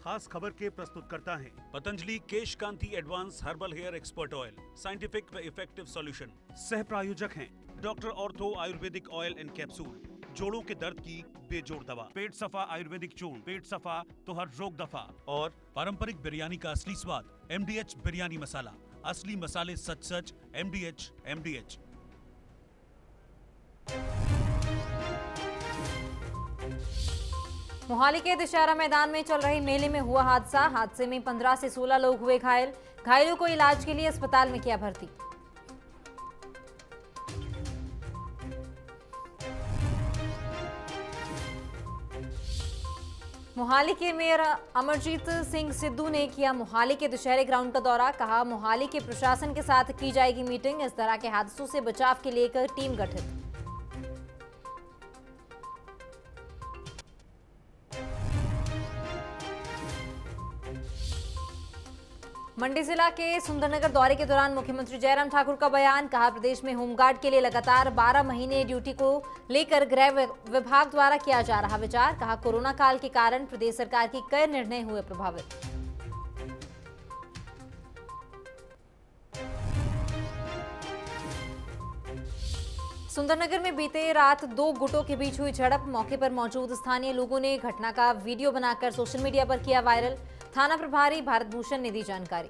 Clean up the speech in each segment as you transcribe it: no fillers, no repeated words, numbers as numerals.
खास खबर के प्रस्तुतकर्ता हैं Patanjali Kesh Kanti advance herbal hair expert oil, scientific व इफेक्टिव सॉल्यूशन। सह प्रायोजक हैं doctor ortho Ayurvedic oil and capsule, जोड़ों के दर्द की बेजोड़ दवा, पेट सफा आयुर्वेदिक चूर्ण, पेट सफा तो हर रोग दफा। और पारंपरिक बिरयानी का असली स्वाद, MDH बिरयानी मसाला, असली मसाले सच सच, MDH। मोहाली के दशहरा मैदान में चल रहे मेले में हुआ हादसे में 15 से 16 लोग हुए घायल। घायलों को इलाज के लिए अस्पताल में किया भर्ती। मोहाली के मेयर अमरजीत सिंह सिद्धू ने किया मोहाली के दशहरे ग्राउंड का दौरा। कहा, मोहाली के प्रशासन के साथ की जाएगी मीटिंग। इस तरह के हादसों से बचाव के लिए एक टीम गठित। मंडी जिला के सुंदरनगर दौरे के दौरान मुख्यमंत्री जयराम ठाकुर का बयान। कहा, प्रदेश में होमगार्ड के लिए लगातार 12 महीने ड्यूटी को लेकर गृह विभाग द्वारा किया जा रहा विचार। कहा, कोरोना काल के कारण प्रदेश सरकार की कई निर्णय हुए प्रभावित। सुंदरनगर में बीते रात 2 गुटों के बीच हुई झड़प। मौके पर मौजूद स्थानीय लोगों ने घटना का वीडियो बनाकर सोशल मीडिया पर किया वायरल। थाना प्रभारी भारत भूषण ने दी जानकारी।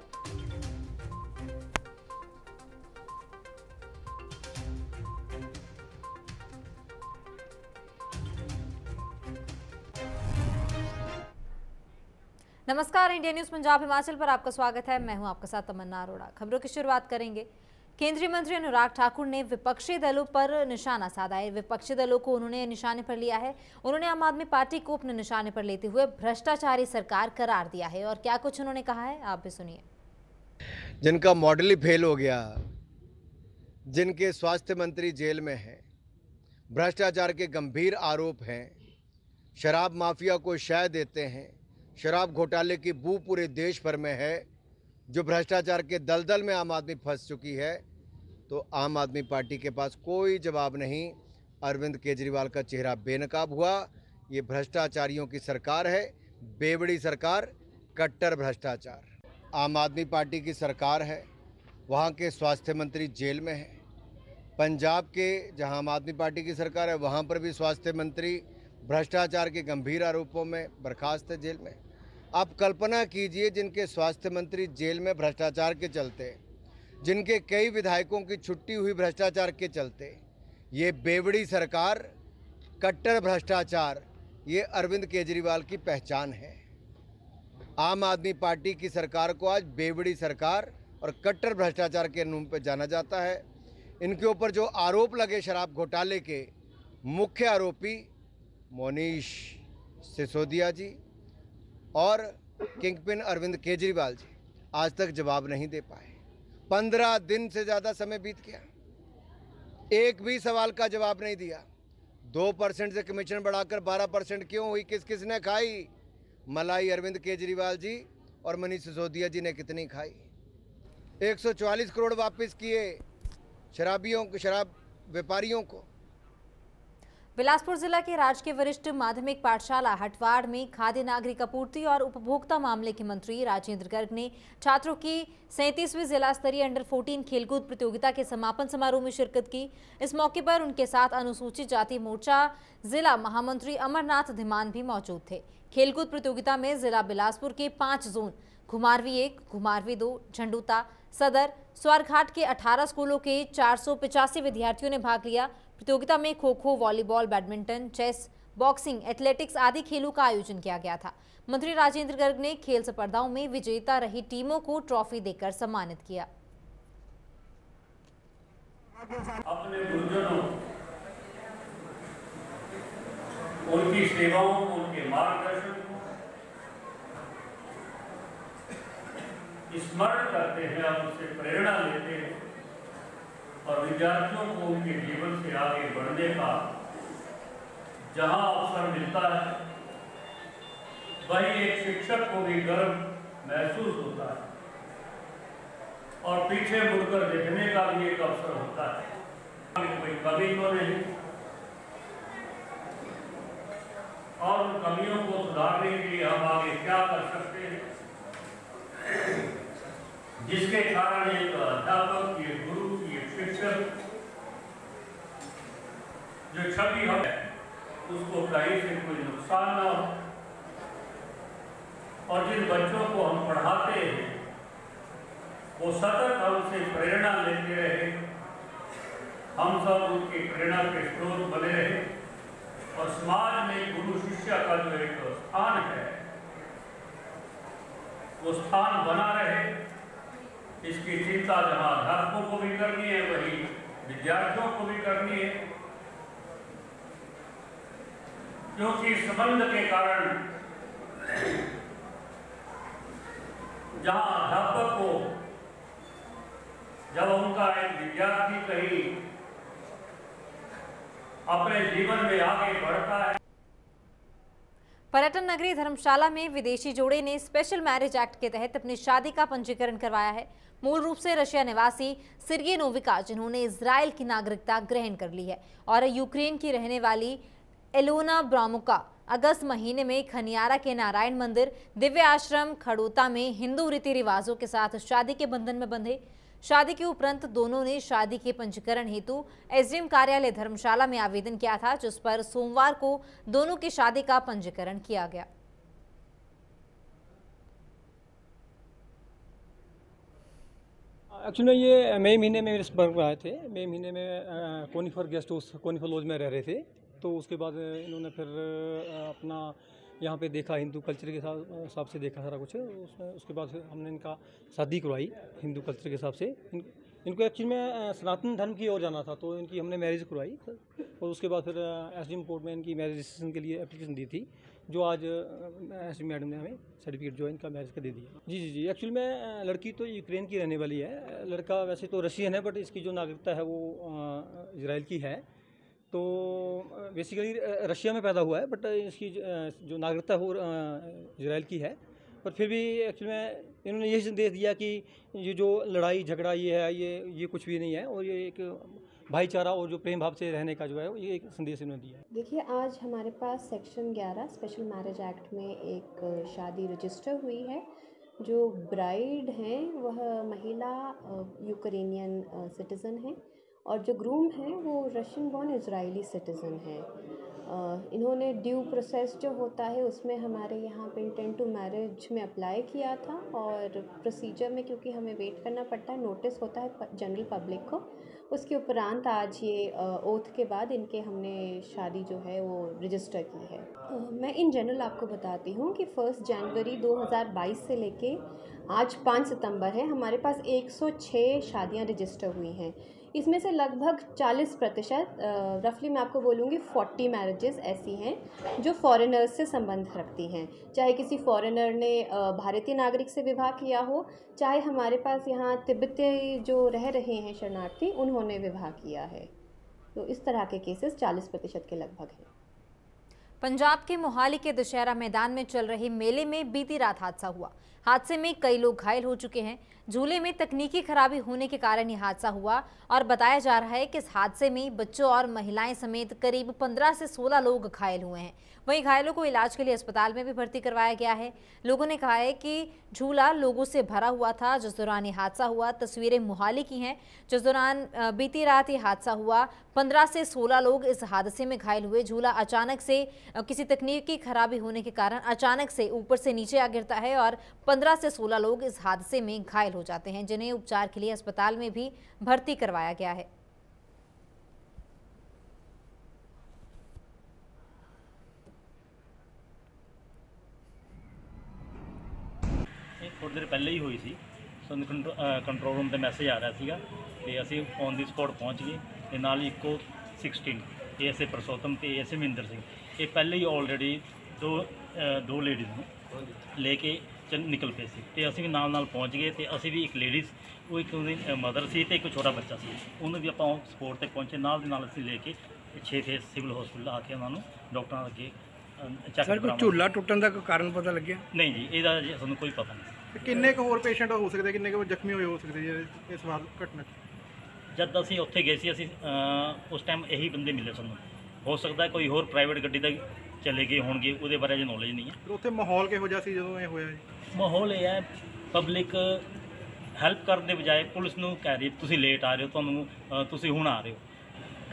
नमस्कार, इंडिया न्यूज पंजाब हिमाचल पर आपका स्वागत है। मैं हूं आपके साथ तमन्ना अरोड़ा। खबरों की शुरुआत करेंगे। केंद्रीय मंत्री अनुराग ठाकुर ने विपक्षी दलों पर निशाना साधा है। विपक्षी दलों को उन्होंने निशाने पर लिया है। उन्होंने आम आदमी पार्टी को अपने निशाने पर लेते हुए भ्रष्टाचारी सरकार करार दिया है। और क्या कुछ उन्होंने कहा है, आप भी सुनिए। जिनका मॉडल ही फेल हो गया, जिनके स्वास्थ्य मंत्री जेल में हैं, भ्रष्टाचार के गंभीर आरोप हैं, शराब माफिया को शय देते हैं, शराब घोटाले की बू पूरे देश भर में है, जो भ्रष्टाचार के दलदल में आम आदमी फंस चुकी है, तो आम आदमी पार्टी के पास कोई जवाब नहीं। अरविंद केजरीवाल का चेहरा बेनकाब हुआ। ये भ्रष्टाचारियों की सरकार है, बेवड़ी सरकार, कट्टर भ्रष्टाचार। आम आदमी पार्टी की सरकार है, वहाँ के स्वास्थ्य मंत्री जेल में हैं। पंजाब के जहाँ आम आदमी पार्टी की सरकार है, वहाँ पर भी स्वास्थ्य मंत्री भ्रष्टाचार के गंभीर आरोपों में बर्खास्त है, जेल में। आप कल्पना कीजिए, जिनके स्वास्थ्य मंत्री जेल में भ्रष्टाचार के चलते, जिनके कई विधायकों की छुट्टी हुई भ्रष्टाचार के चलते, ये बेवड़ी सरकार, कट्टर भ्रष्टाचार, ये अरविंद केजरीवाल की पहचान है। आम आदमी पार्टी की सरकार को आज बेवड़ी सरकार और कट्टर भ्रष्टाचार के नाम पर जाना जाता है। इनके ऊपर जो आरोप लगे शराब घोटाले के, मुख्य आरोपी मोनीश सिसोदिया जी और किंगपिन अरविंद केजरीवाल जी आज तक जवाब नहीं दे पाए। 15 दिन से ज़्यादा समय बीत गया, एक भी सवाल का जवाब नहीं दिया। 2% से कमीशन बढ़ाकर 12% क्यों हुई, किस किस ने खाई? मलाई अरविंद केजरीवाल जी और मनीष सिसोदिया जी ने कितनी खाई? 144 करोड़ वापस किए शराब व्यापारियों को। बिलासपुर जिला के राजकीय वरिष्ठ माध्यमिक पाठशाला हटवाड़ में खाद्य नागरिक आपूर्ति और उपभोक्ता मामले के मंत्री राजेंद्र गर्ग ने छात्रों की 37वीं जिला स्तरीय अंडर 14 खेलकूद प्रतियोगिता के समापन समारोह में शिरकत की। इस मौके पर उनके साथ अनुसूचित जाति मोर्चा जिला महामंत्री अमरनाथ धीमान भी मौजूद थे। खेलकूद प्रतियोगिता में जिला बिलासपुर के 5 जोन घुमारवी 1, घुमारवी 2, झंडूता, सदर, स्वारघाट के 18 स्कूलों के 485 विद्यार्थियों ने भाग लिया। प्रतियोगिता में kho kho, volleyball, badminton, chess, boxing, athletics आदि खेलों का आयोजन किया गया था। मंत्री राजेंद्र गर्ग ने खेल स्पर्धाओं में विजेता रही टीमों को ट्रॉफी देकर सम्मानित किया। अपने गुरुजनों, उनकी सेवाओं, उनके मार्गदर्शन को स्मरण करते हैं और उनसे प्रेरणा लेते हैं और विद्यार्थियों को उनके जीवन से आगे बढ़ने का जहां अवसर मिलता है, वहीं एक शिक्षक को भी गर्व महसूस होता है और पीछे मुड़कर देखने का भी एक अवसर होता है। कोई कमी तो नहीं, और उन कमियों को सुधारने के लिए हम आगे क्या कर सकते हैं, जिसके कारण एक अध्यापक, एक गुरु, एक शिक्षक जो छवि है उसको कहीं से कोई नुकसान ना हो, और जिन बच्चों को हम पढ़ाते हैं वो सतत हमसे प्रेरणा लेते रहे, हम सब उनकी प्रेरणा के स्रोत बने रहे, और समाज में गुरु शिष्य का जो एक स्थान है वो स्थान बना रहे, इसकी चिंता जहाँ अध्यापकों को भी करनी है वही विद्यार्थियों को भी करनी है, क्योंकि संबंध के कारण जहाँ अध्यापक को जब उनका एक विद्यार्थी कहीं अपने जीवन में आगे बढ़ता है। पर्यटन नगरी धर्मशाला में विदेशी जोड़े ने स्पेशल मैरिज एक्ट के तहत अपनी शादी का पंजीकरण करवाया है। मूल रूप से रशिया निवासी सिर्गे नोविका, जिन्होंने इजराइल की नागरिकता ग्रहण कर ली है, और यूक्रेन की रहने वाली एलोना ब्रामुका अगस्त महीने में खनियारा के नारायण मंदिर दिव्य आश्रम खड़ोता में हिंदू रीति रिवाजों के साथ शादी के बंधन में बंधे। शादी के उपरांत दोनों ने शादी के पंजीकरण हेतु एसडीएम कार्यालय धर्मशाला में आवेदन किया था, जिस पर सोमवार को दोनों की शादी का पंजीकरण किया गया। एक्चुअली ये मई महीने में मेरे संपर्क में आए थे। मई महीने में Conifer guest house Conifer lodge में रह रहे थे, तो उसके बाद इन्होंने फिर अपना यहाँ पे देखा, हिंदू कल्चर के हिसाब से देखा सारा कुछ। उसके बाद फिर हमने इनका शादी करवाई हिंदू कल्चर के हिसाब से। इनको एक्चुअली में सनातन धर्म की ओर जाना था, तो इनकी हमने मैरिज करवाई, और उसके बाद फिर एसडीएम कोर्ट में इनकी मैरिज रजिस्ट्रेशन के लिए एप्लीकेशन दी थी, जो आज एसडीएम मैडम ने हमें सर्टिफिकेट जो है इनका मैरिज का दे दिया। जी, एक्चुअली में लड़की तो यूक्रेन की रहने वाली है, लड़का वैसे तो रशियन है, बट इसकी जो नागरिकता है वो इजराइल की है। तो बेसिकली रशिया में पैदा हुआ है, बट इसकी जो नागरिकता है वो इजराइल की है। पर फिर भी एक्चुअली में इन्होंने यही संदेश दिया कि ये जो लड़ाई झगड़ा ये है, ये कुछ भी नहीं है, और ये एक भाईचारा और जो प्रेम भाव से रहने का जो है ये एक संदेश इन्होंने दिया है। देखिए, आज हमारे पास सेक्शन 11 स्पेशल मैरिज एक्ट में एक शादी रजिस्टर हुई है। जो ब्राइड हैं वह महिला यूक्रेनियन सिटीज़न है, और जो ग्रूम हैं वो रशियन बॉर्न इजरायली सिटीज़न है। इन्होंने ड्यू प्रोसेस जो होता है उसमें हमारे यहाँ पे इंटेंट टू मैरिज में अप्लाई किया था, और प्रोसीजर में क्योंकि हमें वेट करना पड़ता है, नोटिस होता है जनरल पब्लिक को, उसके उपरांत आज ये ओथ के बाद इनके हमने शादी जो है वो रजिस्टर की है। मैं इन जनरल आपको बताती हूँ कि 1 जनवरी 2022 से लेके आज 5 सितंबर है, हमारे पास 106 शादियाँ रजिस्टर हुई हैं। इसमें से लगभग 40%, रफली मैं आपको बोलूँगी 40 मैरिजेस ऐसी हैं जो फॉरेनर्स से संबंध रखती हैं, चाहे किसी फॉरेनर ने भारतीय नागरिक से विवाह किया हो, चाहे हमारे पास यहाँ तिब्बती जो रह रहे हैं शरणार्थी उन्होंने विवाह किया है। तो इस तरह के केसेस 40% के लगभग हैं। पंजाब के मोहाली के दशहरा मैदान में चल रहे मेले में बीती रात हादसा हुआ। हादसे में कई लोग घायल हो चुके हैं। झूले में तकनीकी खराबी होने के कारण यह हादसा हुआ, और बताया जा रहा है कि इस हादसे में बच्चों और महिलाएं समेत करीब 15 से 16 लोग घायल हुए हैं। वहीं घायलों को इलाज के लिए अस्पताल में भी भर्ती करवाया गया है। लोगों ने कहा है कि झूला लोगों से भरा हुआ था जिस दौरान ये हादसा हुआ। तस्वीरें मोहाली की हैं, जिस दौरान बीती रात ये हादसा हुआ। 15 से 16 लोग इस हादसे में घायल हुए। झूला अचानक से किसी तकनीकी खराबी होने के कारण अचानक से ऊपर से नीचे आ गिरता है, और 15 से 16 लोग इस हादसे में घायल हो जाते हैं, जिन्हें उपचार के लिए अस्पताल में भी भर्ती करवाया गया है। थोड़ी देर पहले ही हुई सी, ਸਾਨੂੰ ਕੰਟਰੋਲ ਰੂਮ ਤੇ ਮੈਸੇਜ ਆ ਰਿਹਾ ਸੀਗਾ ਤੇ ਅਸੀਂ ਔਨ ਦੀ ਸਪੌਟ ਪਹੁੰਚ ਗਏ ਤੇ ਨਾਲ ਇੱਕੋ 16 ਏਐਸਏ ਪ੍ਰਸੋਤਮ ਤੇ ਏਐਸਏ ਮਹਿੰਦਰ ਸਿੰਘ ਇਹ ਪਹਿਲੇ ਹੀ ਆਲਰੇਡੀ ਦੋ ਲੇਡੀਜ਼ ਨੂੰ ਲੈ ਕੇ ਨਿਕਲ ਪਏ ਸੀ ਤੇ ਅਸੀਂ ਵੀ ਨਾਲ ਨਾਲ ਪਹੁੰਚ ਗਏ ਤੇ ਅਸੀਂ ਵੀ ਇੱਕ ਲੇਡੀਜ਼ ਉਹ ਇੱਕ ਉਹਦੀ ਮਦਰ ਸੀ ਤੇ ਇੱਕ ਛੋਟਾ ਬੱਚਾ ਸੀ, ਉਹਨੂੰ ਵੀ ਆਪਾਂ ਸਪੌਟ ਤੇ ਪਹੁੰਚੇ, ਨਾਲ ਦੇ ਨਾਲ ਅਸੀਂ ਲੈ ਕੇ 6 ਫੇਸ ਸਿਵਲ ਹਸਪੀਟਲ ਆ ਕੇ ਉਹਨਾਂ ਨੂੰ ਡਾਕਟਰਾਂ ਅੱਗੇ ਚੈੱਕ ਸਰ, ਕੋਈ ਝੂਲਾ ਟੁੱਟਣ ਦਾ ਕੋਈ ਕਾਰਨ ਪਤਾ ਲੱਗਿਆ? ਨਹੀਂ ਜੀ, ਇਹਦਾ ਸਾਨੂੰ ਕੋਈ ਪਤਾ ਨਹੀਂ। ਕਿੰਨੇ ਕੁ ਹੋਰ ਪੇਸ਼ੈਂਟ ਹੋ ਸਕਦੇ, ਕਿੰਨੇ ਕੁ ਜ਼ਖਮੀ ਹੋਏ ਹੋ ਸਕਦੇ ਜੀ ਇਸ ਵਾਰ ਘਟਨਾ 'ਚ? ਜਦ ਅਸੀਂ ਉੱਥੇ ਗਏ ਸੀ ਅਸੀਂ ਉਸ ਟਾਈਮ ਇਹੀ ਬੰਦੇ ਮਿਲੇ ਸਾਨੂੰ। ਹੋ ਸਕਦਾ ਕੋਈ ਹੋਰ ਪ੍ਰਾਈਵੇਟ ਗੱਡੀ ਦਾ ਚਲੇ ਗਏ ਹੋਣਗੇ, ਉਹਦੇ ਬਾਰੇ ਅਜੇ ਨੌਲੇਜ ਨਹੀਂ ਹੈ। ਫਿਰ ਉੱਥੇ ਮਾਹੌਲ ਕਿਹੋ ਜਿਹਾ ਸੀ ਜਦੋਂ ਇਹ ਹੋਇਆ ਜੀ? ਮਾਹੌਲ ਇਹ ਹੈ, ਪਬਲਿਕ ਹੈਲਪ ਕਰਨ ਦੇ ਬਜਾਏ ਪੁਲਿਸ ਨੂੰ ਕਹਿ ਰਹੀ ਤੁਸੀਂ ਲੇਟ ਆ ਰਹੇ ਹੋ, ਤੁਸੀਂ ਹੁਣ ਆ ਰਹੇ ਹੋ,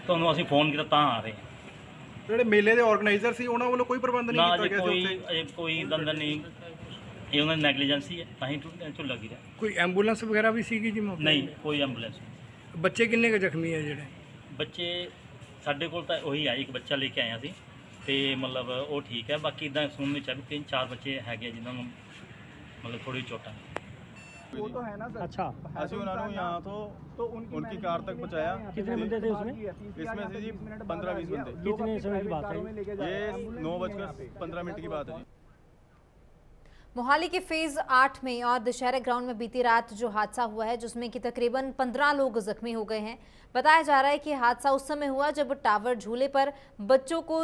ਤੁਹਾਨੂੰ ਅਸੀਂ ਫੋਨ ਕੀਤਾ ਤਾਂ ਆ ਰਹੇ ਹਾਂ। ਜਿਹੜੇ ਮੇਲੇ ਦੇ ਆਰਗੇਨਾਈਜ਼ਰ ਸੀ ਉਹਨਾਂ ਵੱਲੋਂ ਕੋਈ ਪ੍ਰਬੰਧ ਨਹੀਂ ਕੀਤਾ ਗਿਆ ਸੀ ਉੱਥੇ? ਕੋਈ ਦੰਦ ਨਹੀਂ, ਇਹ ਉਹਨਾਂ ਦੀ ਨੈਗਲੀਜੈਂਸੀ ਹੈ, ਤਾਂ ਹੀ ਝੁੱਲਾ ਗਿਰਿਆ। ਕੋਈ ਐਂਬੂਲੈਂਸ ਵਗੈਰਾ ਵੀ ਸੀਗੀ ਜੀ ਮੌਕੇ? ਨਹੀਂ, ਕੋਈ ਐਂਬੂਲੈਂਸ ਨਹੀਂ। ਬੱਚੇ ਕਿੰਨੇ ਕੁ ਜ਼ਖਮੀ ਹੈ ਜਿਹੜੇ? ਬੱਚੇ ਸਾਡੇ ਕੋਲ ਤਾਂ ਉਹੀ ਆ, ਇੱਕ ਬੱਚਾ ਲੈ ਕੇ ਆਇਆ ਸੀ ਤੇ ਮਤਲਬ ਉਹ ਠੀਕ ਹੈ। ਬਾਕੀ ਇਦਾਂ ਸੁਣਨ ਵਿੱਚ ਆ ਵੀ 3-4 ਬੱਚੇ ਹੈਗੇ ਜਿਨ੍ਹਾਂ ਨੂੰ ਮਤਲਬ ਥੋੜੀ ਚੋਟਾਂ। वो तो है ना सर। अच्छा, ਅਸੀਂ ਉਹਨਾਂ ਨੂੰ यहाँ तो उनकी कार तक पहुँचाया। कितने बंदे थे उसमें? इसमें से जी 15-20 बंदे। कितने समय की बात है? ये 9:15 की बात है जी। मोहाली के फेज 8 में और दशहरा ग्राउंड में बीती रात जो हादसा हुआ है जिसमें कि तकरीबन 15 लोग जख्मी हो गए हैं। बताया जा रहा है कि हादसा उस समय हुआ जब टावर झूले पर बच्चों को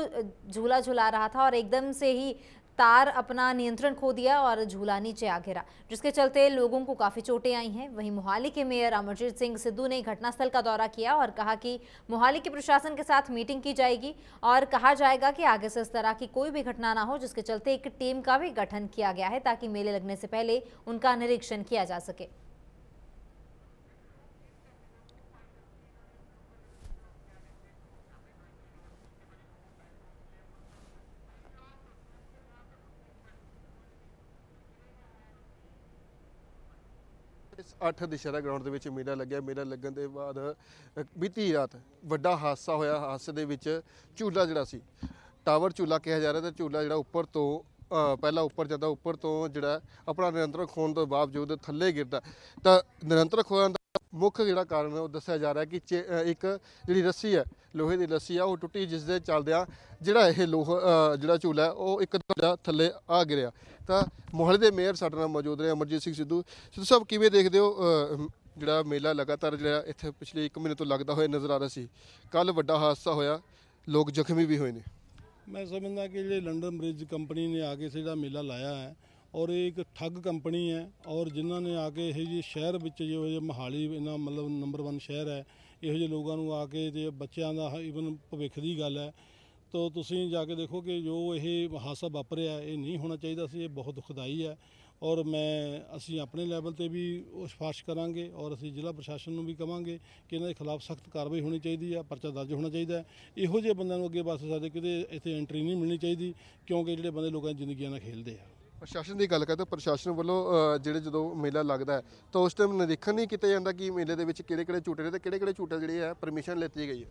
झूला झुला रहा था और एकदम से ही तार अपना नियंत्रण खो दिया और झूला नीचे आ गिरा, जिसके चलते लोगों को काफ़ी चोटें आई हैं। वहीं मोहाली के मेयर अमरजीत सिंह सिद्धू ने घटनास्थल का दौरा किया और कहा कि मोहाली के प्रशासन के साथ मीटिंग की जाएगी और कहा जाएगा कि आगे से इस तरह की कोई भी घटना ना हो, जिसके चलते एक टीम का भी गठन किया गया है ताकि मेले लगने से पहले उनका निरीक्षण किया जा सके। इस 8 दशहरा ग्राउंड ਦੇ ਵਿੱਚ ਮੇਲਾ ਲੱਗਿਆ। ਮੇਲਾ ਲੱਗਣ ਦੇ ਬਾਅਦ ਬੀਤੀ ਰਾਤ ਵੱਡਾ ਹਾਦਸਾ ਹੋਇਆ। ਹਾਦਸੇ ਦੇ ਵਿੱਚ ਝੂਲਾ ਜਿਹੜਾ ਸੀ, ਟਾਵਰ ਝੂਲਾ ਕਿਹਾ ਜਾ ਰਿਹਾ, ਤੇ ਝੂਲਾ ਜਿਹੜਾ ਉੱਪਰ ਤੋਂ ਪਹਿਲਾਂ ਉੱਪਰ ਜਾਂਦਾ, ਉੱਪਰ ਤੋਂ ਜਿਹੜਾ ਆਪਣਾ ਨਿਯੰਤਰਣ ਖੋਣ ਤੋਂ ਬਾਵਜੂਦ ਥੱਲੇ ਗਿਰਦਾ। ਤਾਂ ਨਿਯੰਤਰਣ ਖੋਣ ਦਾ ਮੁੱਖ ਜਿਹੜਾ ਕਾਰਨ ਉਹ ਦੱਸਿਆ ਜਾ ਰਿਹਾ ਕਿ ਇੱਕ ਜਿਹੜੀ ਰੱਸੀ ਹੈ, ਲੋਹੇ ਦੀ ਰੱਸੀ ਆ, ਉਹ ਟੁੱਟੀ, ਜਿਸ ਦੇ ਚੱਲਦਿਆਂ ਜਿਹੜਾ ਇਹ ਜਿਹੜਾ ਝੂਲਾ ਹੈ ਉਹ ਇੱਕਦਮ ਥੱਲੇ ਆ ਗਿਰਿਆ। ਤਾਂ ਮੋਹਾਲੀ ਦੇ ਮੇਅਰ ਸਾਡੇ ਨਾਲ ਮੌਜੂਦ ਨੇ ਅਮਰਜੀਤ ਸਿੰਘ ਸਿੱਧੂ। ਸਿੱਧੂ ਸਾਹਿਬ, ਕਿਵੇਂ ਦੇਖਦੇ ਹੋ ਜਿਹੜਾ ਮੇਲਾ ਲਗਾਤਾਰ ਜਿਹੜਾ ਇੱਥੇ ਪਿਛਲੇ 1 ਮਹੀਨੇ ਤੋਂ ਲੱਗਦਾ ਹੋਇਆ ਨਜ਼ਰ ਆ ਰਿਹਾ ਸੀ, ਕੱਲ੍ਹ ਵੱਡਾ ਹਾਦਸਾ ਹੋਇਆ, ਲੋਕ ਜ਼ਖਮੀ ਵੀ ਹੋਏ ਨੇ? मैं समझदा कि जो लंडन ब्रिज कंपनी ने आके से जो मेला लाया है और एक ठग कंपनी है और जिन्होंने आके ये शहर ਵਿੱਚ जो मोहाली इन्ना मतलब नंबर 1 शहर है, ਇਹੋ ਜਿਹੇ ਲੋਕਾਂ ਨੂੰ ਆ ਕੇ ਤੇ ਬੱਚਿਆਂ ਦਾ ਈਵਨ ਭਵਿੱਖ ਦੀ ਗੱਲ ਹੈ। तो ਤੁਸੀਂ ਜਾ ਕੇ ਦੇਖੋ ਕਿ ਜੋ ਇਹ ਹਾਦਸਾ ਵਾਪਰਿਆ ਇਹ ਨਹੀਂ ਹੋਣਾ ਚਾਹੀਦਾ ਸੀ, ਇਹ ਬਹੁਤ ਦੁਖਦਾਈ ਹੈ। ਔਰ ਅਸੀਂ ਆਪਣੇ ਲੈਵਲ ਤੇ ਵੀ ਸਿਫਾਰਿਸ਼ ਕਰਾਂਗੇ ਔਰ ਅਸੀਂ ਜ਼ਿਲ੍ਹਾ ਪ੍ਰਸ਼ਾਸਨ ਨੂੰ ਵੀ ਕਵਾਂਗੇ ਕਿ ਇਹਨਾਂ ਦੇ ਖਿਲਾਫ ਸਖਤ ਕਾਰਵਾਈ ਹੋਣੀ ਚਾਹੀਦੀ ਹੈ, ਪਰਚਾ ਦਰਜ ਹੋਣਾ ਚਾਹੀਦਾ ਹੈ। ਇਹੋ ਜਿਹੇ ਬੰਦਿਆਂ ਨੂੰ ਅੱਗੇ ਵੱਧ ਸਕਦੇ ਕਿਤੇ ਇੱਥੇ ਐਂਟਰੀ ਨਹੀਂ ਮਿਲਣੀ ਚਾਹੀਦੀ, ਕਿਉਂਕਿ ਜਿਹੜੇ ਬੰਦੇ ਲੋਕਾਂ ਦੀ ਜ਼ਿੰਦਗੀਆਂ ਨਾਲ ਖੇਲਦੇ ਆ। ਪ੍ਰਸ਼ਾਸਨ ਦੀ ਗੱਲ ਕਰਦੇ, ਪ੍ਰਸ਼ਾਸਨ ਵੱਲੋਂ ਜਿਹੜੇ ਜਦੋਂ ਮੇਲਾ ਲੱਗਦਾ ਹੈ ਤਾਂ ਉਸ ਟਾਈਮ ਨਿਰੀਖਣ ਨਹੀਂ ਕੀਤਾ ਜਾਂਦਾ ਕਿ ਮੇਲੇ ਦੇ ਵਿੱਚ ਕਿਹੜੇ ਝੂਟੇ ਨੇ ਤੇ ਕਿਹੜੇ ਝੂਟੇ ਜਿਹੜੇ ਹੈ ਪਰਮਿਸ਼ਨ ਲੈਤੀ ਗਈ ਹੈ?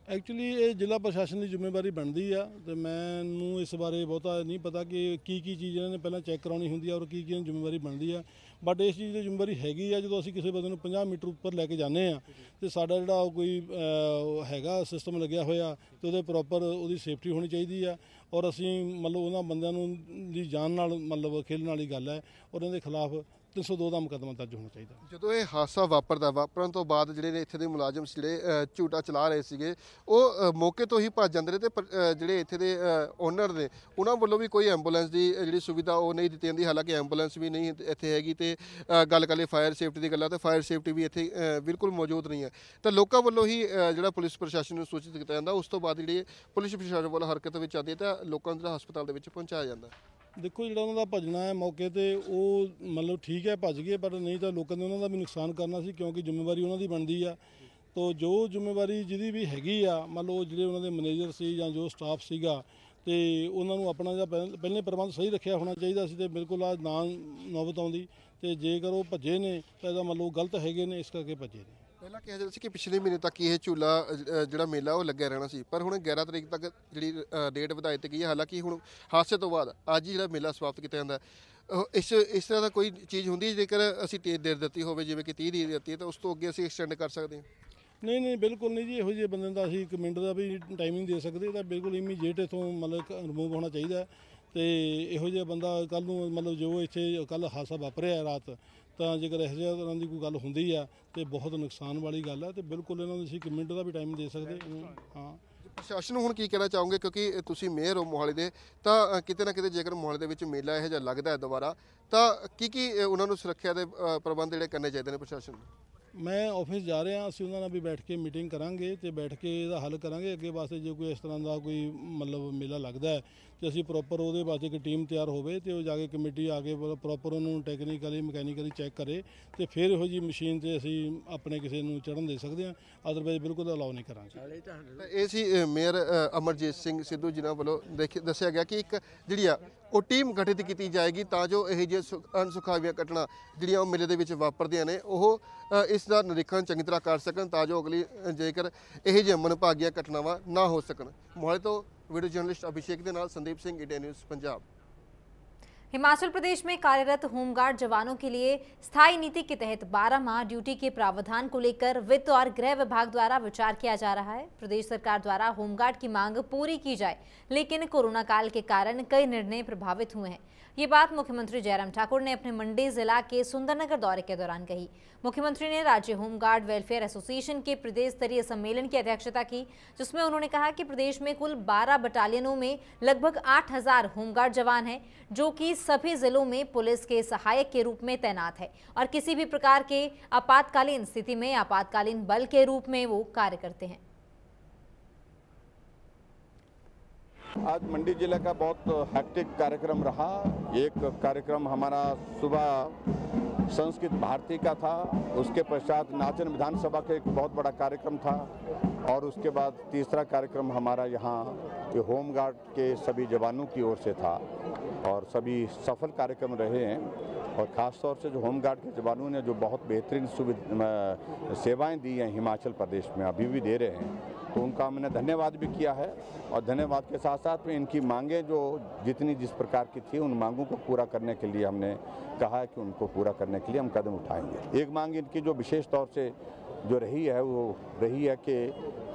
ਐਕਚੁਅਲੀ ਇਹ ਜ਼ਿਲ੍ਹਾ ਪ੍ਰਸ਼ਾਸਨ ਦੀ ਜ਼ਿੰਮੇਵਾਰੀ ਬਣਦੀ ਆ ਤੇ ਮੈਨੂੰ ਇਸ ਬਾਰੇ ਬਹੁਤਾ ਨਹੀਂ ਪਤਾ ਕਿ ਕੀ ਚੀਜ਼ ਇਹਨਾਂ ਨੇ ਪਹਿਲਾਂ ਚੈੱਕ ਕਰਾਉਣੀ ਹੁੰਦੀ ਆ ਔਰ ਕੀ ਜ਼ਿੰਮੇਵਾਰੀ ਬਣਦੀ ਆ। ਬਟ ਇਸ ਚੀਜ਼ ਦੀ ਜ਼ਿੰਮੇਵਾਰੀ ਹੈਗੀ ਆ, ਜਦੋਂ ਅਸੀਂ ਕਿਸੇ ਬੰਦੇ ਨੂੰ 50 ਮੀਟਰ ਉੱਪਰ ਲੈ ਕੇ ਜਾਂਦੇ ਆ ਤੇ ਸਾਡਾ ਜਿਹੜਾ ਕੋਈ ਹੈਗਾ ਸਿਸਟਮ ਲੱਗਿਆ ਹੋਇਆ ਤੇ ਉਹਦੇ ਪ੍ਰੋਪਰ ਉਹਦੀ ਸੇਫਟੀ ਹੋਣੀ ਚਾਹੀਦੀ ਆ ਔਰ ਅਸੀਂ ਮਤਲਬ ਉਹਨਾਂ ਬੰਦਿਆਂ ਨੂੰ ਦੀ ਜਾਨ ਨਾਲ ਮਤਲਬ ਖੇਲਣ ਵਾਲੀ ਗੱਲ ਹੈ ਔਰ ਉਹਨਾਂ ਦੇ ਖਿਲਾਫ 302 ਦਾ ਮੁਕੱਦਮਾ ਦਰਜ ਹੋਣਾ ਚਾਹੀਦਾ। ਜਦੋਂ ਇਹ ਹਾਦਸਾ ਵਾਪਰਨ ਤੋਂ ਬਾਅਦ ਜਿਹੜੇ ਨੇ ਇੱਥੇ ਦੇ ਮੁਲਾਜ਼ਮ ਜਿਹੜੇ ਝੂਟਾ ਚਲਾ ਰਹੇ ਸੀਗੇ ਉਹ ਮੌਕੇ ਤੋਂ ਹੀ ਭੱਜ ਜਾਂਦੇ ਨੇ ਤੇ ਜਿਹੜੇ ਇੱਥੇ ਦੇ ਓਨਰ ਨੇ ਉਹਨਾਂ ਵੱਲੋਂ ਵੀ ਕੋਈ ਐਂਬੂਲੈਂਸ ਦੀ ਜਿਹੜੀ ਸੁਵਿਧਾ ਉਹ ਨਹੀਂ ਦਿੱਤੀ ਜਾਂਦੀ। ਹਾਲਾਂਕਿ ਐਂਬੂਲੈਂਸ ਵੀ ਨਹੀਂ ਇੱਥੇ ਹੈਗੀ ਤੇ ਗੱਲ ਕਰ ਲਈ ਫਾਇਰ ਸੇਫਟੀ ਦੀ ਗੱਲਾਂ, ਤੇ ਫਾਇਰ ਸੇਫਟੀ ਵੀ ਇੱਥੇ ਬਿਲਕੁਲ ਮੌਜੂਦ ਨਹੀਂ ਹੈ। ਤਾਂ ਲੋਕਾਂ ਵੱਲੋਂ ਹੀ ਜਿਹੜਾ ਪੁਲਿਸ ਪ੍ਰਸ਼ਾਸਨ ਨੂੰ ਸੂਚਿਤ ਕੀਤਾ ਜਾਂਦਾ, ਉਸ ਤੋਂ ਬਾਅਦ ਜਿਹੜੀ ਪੁਲਿਸ ਪ੍ਰਸ਼ਾਸਨ ਵੱਲੋਂ ਹਰਕਤ ਵਿੱਚ ਆਉਂਦੀ ਹੈ ਤਾਂ ਲੋਕਾਂ ਨੂੰ ਹਸਪਤਾਲ ਦੇ ਵਿੱਚ ਪਹੁੰਚਾਇਆ ਜਾਂਦਾ। ਦੇਖੋ ਜਿਹੜਾ ਉਹਨਾਂ ਦਾ ਭੱਜਣਾ ਹੈ ਮੌਕੇ ਤੇ ਉਹ ਮਤਲਬ ਠੀਕ ਹੈ ਭੱਜ ਗਏ, ਪਰ ਨਹੀਂ ਤਾਂ ਲੋਕਾਂ ਨੇ ਉਹਨਾਂ ਦਾ ਵੀ ਨੁਕਸਾਨ ਕਰਨਾ ਸੀ, ਕਿਉਂਕਿ ਜ਼ਿੰਮੇਵਾਰੀ ਉਹਨਾਂ ਦੀ ਬਣਦੀ ਆ। ਤੋ ਜੋ ਜ਼ਿੰਮੇਵਾਰੀ ਜਿਹਦੀ ਵੀ ਹੈਗੀ ਆ ਮੰਨ ਲਓ ਜਿਹੜੇ ਉਹਨਾਂ ਦੇ ਮੈਨੇਜਰ ਸੀ ਜਾਂ ਜੋ ਸਟਾਫ ਸੀਗਾ ਤੇ ਉਹਨਾਂ ਨੂੰ ਆਪਣਾ ਜਿਹੜਾ ਪਹਿਲੇ ਪ੍ਰਬੰਧ ਸਹੀ ਰੱਖਿਆ ਹੋਣਾ ਚਾਹੀਦਾ ਸੀ ਤੇ ਬਿਲਕੁਲ ਆ ਨਾ ਨੌਬਤ ਆਉਂਦੀ। ਤੇ ਜੇਕਰ ਉਹ ਭੱਜੇ ਨੇ ਤਾਂ ਇਹਦਾ ਮੰਨ ਲਓ ਗਲਤ ਹੈਗੇ ਨੇ, ਇਸ ਕਰਕੇ ਭੱਜੇ ਨੇ। ਪਹਿਲਾਂ ਕਿਹਾ ਜਾਂਦਾ ਸੀ ਕਿ ਪਿਛਲੇ ਮਹੀਨੇ ਤੱਕ ਇਹ ਝੂਲਾ ਜਿਹੜਾ ਮੇਲਾ ਉਹ ਲੱਗਿਆ ਰਹਿਣਾ ਸੀ, ਪਰ ਹੁਣ 11 ਤਰੀਕ ਤੱਕ ਜਿਹੜੀ ਡੇਟ ਵਧਾਈ ਤੇ ਗਈ ਹੈ। ਹਾਲਾਂਕਿ ਹੁਣ ਹਾਦਸੇ ਤੋਂ ਬਾਅਦ ਅੱਜ ਜਿਹੜਾ ਮੇਲਾ ਸਮਾਪਤ ਕੀਤਾ ਜਾਂਦਾ ਇਸ ਤਰ੍ਹਾਂ ਦਾ ਕੋਈ ਚੀਜ਼ ਹੁੰਦੀ ਹੈ ਜੇਕਰ ਅਸੀਂ ਦੇਰ ਦਿੱਤੀ ਹੋਵੇ, ਜਿਵੇਂ ਕਿ 30 ਦੀ ਦਿੱਤੀ ਹੈ, ਤਾਂ ਉਸ ਤੋਂ ਅੱਗੇ ਅਸੀਂ ਐਕਸਟੈਂਡ ਕਰ ਸਕਦੇ ਹਾਂ? ਨਹੀਂ ਬਿਲਕੁਲ ਨਹੀਂ ਜੀ, ਇਹੋ ਜਿਹੇ ਬੰਦੇ ਦਾ ਅਸੀਂ 1 ਮਿੰਟ ਦਾ ਵੀ ਟਾਈਮਿੰਗ ਦੇ ਸਕਦੇ, ਤਾਂ ਬਿਲਕੁਲ ਇਮੀਡੀਏਟ ਇੱਥੋਂ ਮਤਲਬ ਰਿਮੂਵ ਹੋਣਾ ਚਾਹੀਦਾ। ਤੇ ਇਹੋ ਜਿਹਾ ਬੰਦਾ ਕੱਲ੍ਹ ਨੂੰ ਮਤਲਬ ਜੋ ਇੱਥੇ ਕੱਲ੍ਹ ਹਾਦਸਾ ਵਾਪਰਿਆ ਰਾਤ, ਤਾਂ ਜੇਕਰ ਇਹੋ ਜਿਹੀ ਤਰ੍ਹਾਂ ਦੀ ਕੋਈ ਗੱਲ ਹੁੰਦੀ ਆ ਤੇ ਬਹੁਤ ਨੁਕਸਾਨ ਵਾਲੀ ਗੱਲ ਹੈ ਤੇ ਬਿਲਕੁਲ ਇਹਨਾਂ ਨੂੰ ਅਸੀਂ 1 ਮਿੰਟ ਦਾ ਵੀ ਟਾਈਮ ਦੇ ਸਕਦੇ ਹਾਂ। ਪ੍ਰਸ਼ਾਸਨ ਨੂੰ ਹੁਣ ਕੀ ਕਹਿਣਾ ਚਾਹੋਗੇ, ਕਿਉਂਕਿ ਤੁਸੀਂ ਮੇਅਰ ਹੋ ਮੋਹਾਲੀ ਦੇ, ਤਾਂ ਕਿਤੇ ਨਾ ਕਿਤੇ ਜੇਕਰ ਮੋਹਾਲੀ ਦੇ ਵਿੱਚ ਮੇਲਾ ਇਹੋ ਜਿਹਾ ਲੱਗਦਾ ਹੈ ਦੁਬਾਰਾ, ਤਾਂ ਕੀ ਉਹਨਾਂ ਨੂੰ ਸੁਰੱਖਿਆ ਦੇ ਪ੍ਰਬੰਧ ਜਿਹੜੇ ਕਰਨੇ ਚਾਹੀਦੇ ਨੇ ਪ੍ਰਸ਼ਾਸਨ ਨੂੰ? मैं ऑफिस जा रहे हैं, ਅਸੀਂ ਉਹਨਾਂ ਨਾਲ ਵੀ ਬੈਠ ਕੇ ਮੀਟਿੰਗ ਕਰਾਂਗੇ ਤੇ ਬੈਠ ਕੇ ਇਹਦਾ ਹੱਲ ਕਰਾਂਗੇ। ਅੱਗੇ ਵਾਸਤੇ ਜੇ ਕੋਈ ਇਸ ਤਰ੍ਹਾਂ ਦਾ ਕੋਈ ਮਤਲਬ ਮੇਲਾ ਲੱਗਦਾ ਹੈ ਤੇ ਅਸੀਂ ਪ੍ਰੋਪਰ ਉਹਦੇ ਵਾਸਤੇ ਇੱਕ ਟੀਮ ਤਿਆਰ ਹੋਵੇ ਤੇ ਉਹ ਜਾ ਕੇ ਕਮੇਟੀ ਆ ਕੇ ਪ੍ਰੋਪਰ ਉਹਨੂੰ ਟੈਕਨੀਕਲੀ ਮਕੈਨੀਕਲੀ ਚੈੱਕ ਕਰੇ ਤੇ ਫਿਰ ਇਹੋ ਜੀ ਮਸ਼ੀਨ ਤੇ ਅਸੀਂ ਆਪਣੇ ਕਿਸੇ ਨੂੰ ਚੜ੍ਹਨ ਦੇ ਸਕਦੇ ਹਾਂ, ਅਦਰਵਾਈਜ਼ ਬਿਲਕੁਲ ਅਲਾਉ ਨਹੀਂ ਕਰਾਂਗੇ। ਇਹ ਸੀ ਮੇਅਰ ਅਮਰਜੀਤ ਸਿੰਘ ਸਿੱਧੂ ਜਿਨ੍ਹਾਂ ਵੱਲੋਂ ਦੱਸਿਆ ਗਿਆ ਕਿ ਇੱਕ ਜਿਹੜੀ ਆ ਉਹ ਟੀਮ ਗਠਿਤ ਕੀਤੀ ਜਾਏਗੀ ਤਾਂ ਜੋ ਇਹ ਜਿਹੇ ਅਣਸੁਖਾਵੀਆਂ ਘਟਨਾ ਜਿਹੜੀਆਂ ਉਹ ਮੇਲੇ ਦੇ ਵਿੱਚ ਵਾਪਰਦੀਆਂ ਨੇ ਉਹ ਇਸ ਦਾ ਨਿਰੀਖਣ ਚੰਗੀ ਤਰ੍ਹਾਂ ਕਰ ਸਕਣ ਤਾਂ ਜੋ ਅਗਲੀ ਜੇਕਰ ਇਹ ਜਿਹੇ ਮਨਭਾਗੀਆਂ ਘਟਨਾਵਾਂ ਨਾ ਹੋ ਸਕਣ। ਮੋਹਾਲੀ ਤੋਂ वीडियो जर्नलिस्ट अभिषेक के नाल संदीप सिंह, इंडिया न्यूज़ पंजाब। हिमाचल प्रदेश में कार्यरत होमगार्ड जवानों के लिए स्थायी नीति के तहत 12 माह ड्यूटी के प्रावधान को लेकर वित्त और गृह विभाग द्वारा विचार किया जा रहा है। प्रदेश सरकार द्वारा होमगार्ड की मांग पूरी की जाए, लेकिन कोरोना काल के कारण कई निर्णय प्रभावित हुए हैं। ये बात मुख्यमंत्री जयराम ठाकुर ने अपने मंडी जिला के सुंदरनगर दौरे के दौरान कही। मुख्यमंत्री ने राज्य होमगार्ड वेलफेयर एसोसिएशन के प्रदेश स्तरीय सम्मेलन की अध्यक्षता की, जिसमें उन्होंने कहा कि प्रदेश में कुल 12 बटालियनों में लगभग 8000 होमगार्ड जवान हैं, जो कि सभी जिलों में पुलिस के सहायक के रूप में तैनात है और किसी भी प्रकार के आपातकालीन स्थिति में आपातकालीन बल के रूप में वो कार्य करते हैं। आज मंडी जिले का बहुत हैक्टिक कार्यक्रम रहा। एक कार्यक्रम हमारा सुबह संस्कृत भारती का था, उसके पश्चात नाचन विधानसभा का एक बहुत बड़ा कार्यक्रम था और उसके बाद तीसरा कार्यक्रम हमारा यहाँ होमगार्ड के सभी जवानों की ओर से था और सभी सफल कार्यक्रम रहे हैं। और ख़ास तौर से जो होमगार्ड के जवानों ने जो बहुत बेहतरीन सेवाएं दी हैं हिमाचल प्रदेश में, अभी भी दे रहे हैं, तो उनका मैंने धन्यवाद भी किया है। और धन्यवाद के साथ साथ में इनकी मांगें जो जितनी जिस प्रकार की थी उन मांगों को पूरा करने के लिए हमने कहा है कि उनको पूरा करने के लिए हम कदम उठाएंगे। एक मांग इनकी जो विशेष तौर से जो रही है वो रही है कि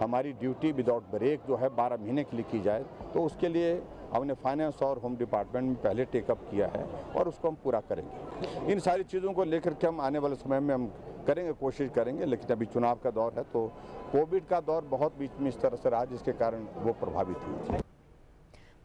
हमारी ड्यूटी विदाउट ब्रेक जो है 12 महीने के लिए की जाए, तो उसके लिए हमने फाइनेंस और होम डिपार्टमेंट में पहले टेकअप किया है और उसको हम पूरा करेंगे। इन सारी चीज़ों को लेकर के हम आने वाले समय में हम करेंगे, कोशिश करेंगे, लेकिन अभी चुनाव का दौर है तो कोविड का दौर बहुत बीच में इस तरह से रहा जिसके कारण वो प्रभावित हुई थी।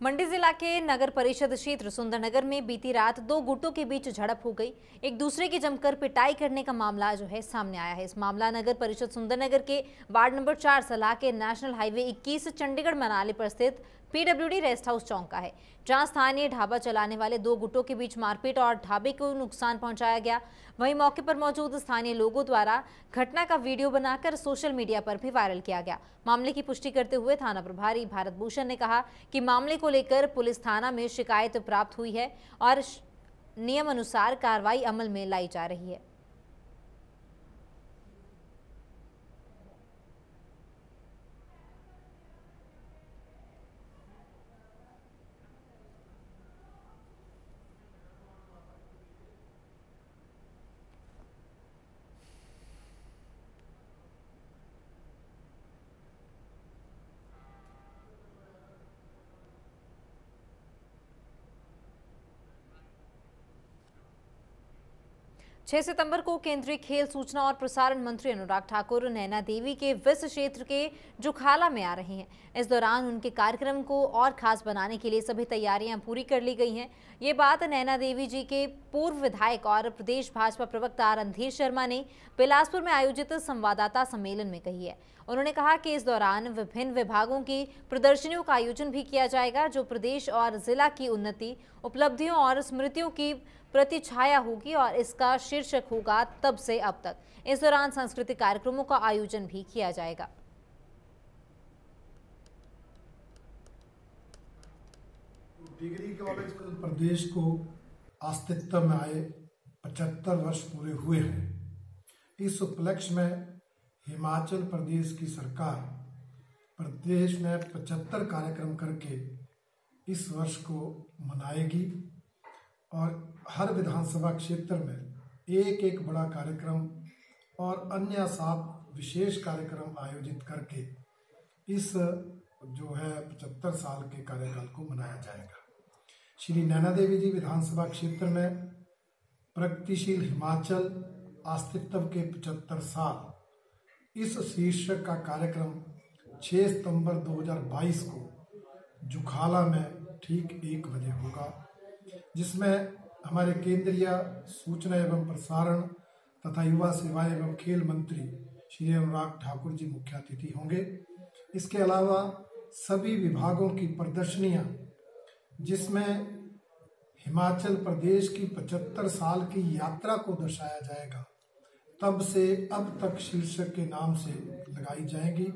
मंडी जिला के नगर परिषद क्षेत्र सुंदरनगर में बीती रात 2 गुटों के बीच झड़प हो गई। एक दूसरे की जमकर पिटाई करने का मामला जो है सामने आया है। इस मामला नगर परिषद सुंदरनगर के वार्ड नंबर 4 सलाह के नेशनल हाईवे 21 चंडीगढ़ मनाली पर स्थित PWD रेस्ट हाउस चौक का है, जहां स्थानीय ढाबा चलाने वाले 2 गुटों के बीच मारपीट और ढाबे को नुकसान पहुंचाया गया। वहीं मौके पर मौजूद स्थानीय लोगों द्वारा घटना का वीडियो बनाकर सोशल मीडिया पर भी वायरल किया गया। मामले की पुष्टि करते हुए थाना प्रभारी भारत भूषण ने कहा कि मामले को लेकर पुलिस थाना में शिकायत प्राप्त हुई है और नियम अनुसार कार्रवाई अमल में लाई जा रही है। छह सितंबर को केंद्रीय खेल सूचना और प्रसारण मंत्री अनुराग ठाकुर नैना देवी के विस क्षेत्र के जुखाला में आ रहे हैं। इस दौरान उनके कार्यक्रम को और खास बनाने के लिए सभी तैयारियां पूरी कर ली गई हैं। ये बात नैना देवी जी के पूर्व विधायक और प्रदेश भाजपा प्रवक्ता रणधीर शर्मा ने बिलासपुर में आयोजित संवाददाता सम्मेलन में कही है। उन्होंने कहा कि इस दौरान विभिन्न विभागों की प्रदर्शनियों का आयोजन भी किया जाएगा, जो प्रदेश और जिला की उन्नति, उपलब्धियों और स्मृतियों की प्रतिछाया होगी और इसका शीर्षक होगा तब से अब तक। इस दौरान सांस्कृतिक कार्यक्रमों का आयोजन भी किया जाएगा। डिग्री कॉलेज प्रदेश को अस्तित्व में आए 75 वर्ष पूरे हुए हैं। इस उपलक्ष्य में हिमाचल प्रदेश की सरकार प्रदेश में 75 कार्यक्रम करके इस वर्ष को मनाएगी और हर विधानसभा क्षेत्र में एक बड़ा कार्यक्रम और अन्य 7 विशेष कार्यक्रम आयोजित करके इस जो है 75 साल के कार्यकाल को मनाया जाएगा। श्री नैना देवी जी विधानसभा क्षेत्र में प्रगतिशील हिमाचल अस्तित्व के 75 साल इस शीर्षक का कार्यक्रम 6 सितंबर 2022 को जुखाला में ठीक 1 बजे होगा, जिसमें हमारे केंद्रीय सूचना एवं प्रसारण तथा युवा सेवाएं एवं खेल मंत्री श्री अनुराग ठाकुर जी मुख्य अतिथि होंगे। इसके अलावा सभी विभागों की प्रदर्शनियां, जिसमें हिमाचल प्रदेश की 75 साल की यात्रा को दर्शाया जाएगा, तब से अब तक शीर्षक के नाम से लगाई जाएंगी।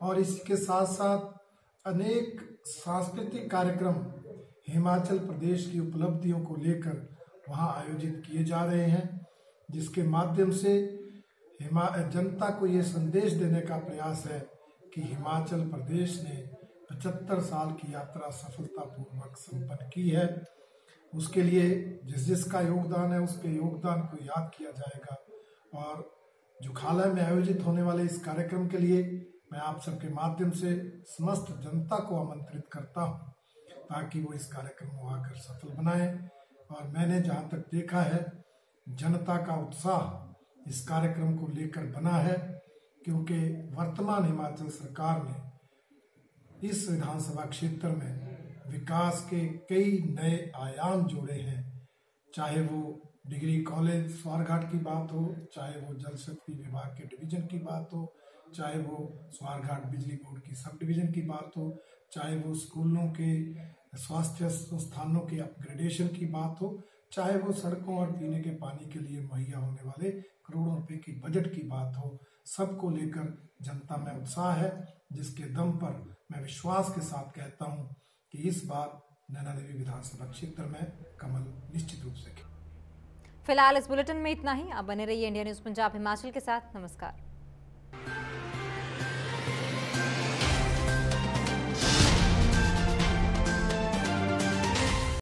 और इसके साथ साथ अनेक सांस्कृतिक कार्यक्रम हिमाचल प्रदेश की उपलब्धियों को लेकर वहां आयोजित किए जा रहे हैं, जिसके माध्यम से जनता को ये संदेश देने का प्रयास है कि हिमाचल प्रदेश ने 75 साल की यात्रा सफलतापूर्वक संपन्न की है। उसके लिए जिसका योगदान है उसके योगदान को याद किया जाएगा। और जुखाला में आयोजित होने वाले इस कार्यक्रम के लिए मैं आप सबके माध्यम से समस्त जनता को आमंत्रित करता हूं, ताकि वो इस कार्यक्रम को आकर सफल बनाएं। और मैंने जहां तक देखा है, जनता का उत्साह इस कार्यक्रम को लेकर बना है, क्योंकि वर्तमान हिमाचल सरकार ने इस विधानसभा क्षेत्र में विकास के कई नए आयाम जोड़े हैं। चाहे वो डिग्री कॉलेज स्वारघाट की बात हो, चाहे वो जल शक्ति विभाग के डिवीजन की बात हो, चाहे वो स्वारघाट बिजली बोर्ड की सब डिवीजन की बात हो, चाहे वो स्कूलों के स्वास्थ्य संस्थानों के अपग्रेडेशन की बात हो, चाहे वो सड़कों और पीने के पानी के लिए मुहैया होने वाले करोड़ों रुपए की बजट की बात हो, सबको लेकर जनता में उत्साह है, जिसके दम पर मैं विश्वास के साथ कहता हूं कि इस बार नैना देवी विधानसभा क्षेत्र में कमल निश्चित रूप से। फिलहाल इस बुलेटिन में इतना ही। आप बने रहिए इंडिया न्यूज पंजाब हिमाचल के साथ। नमस्कार।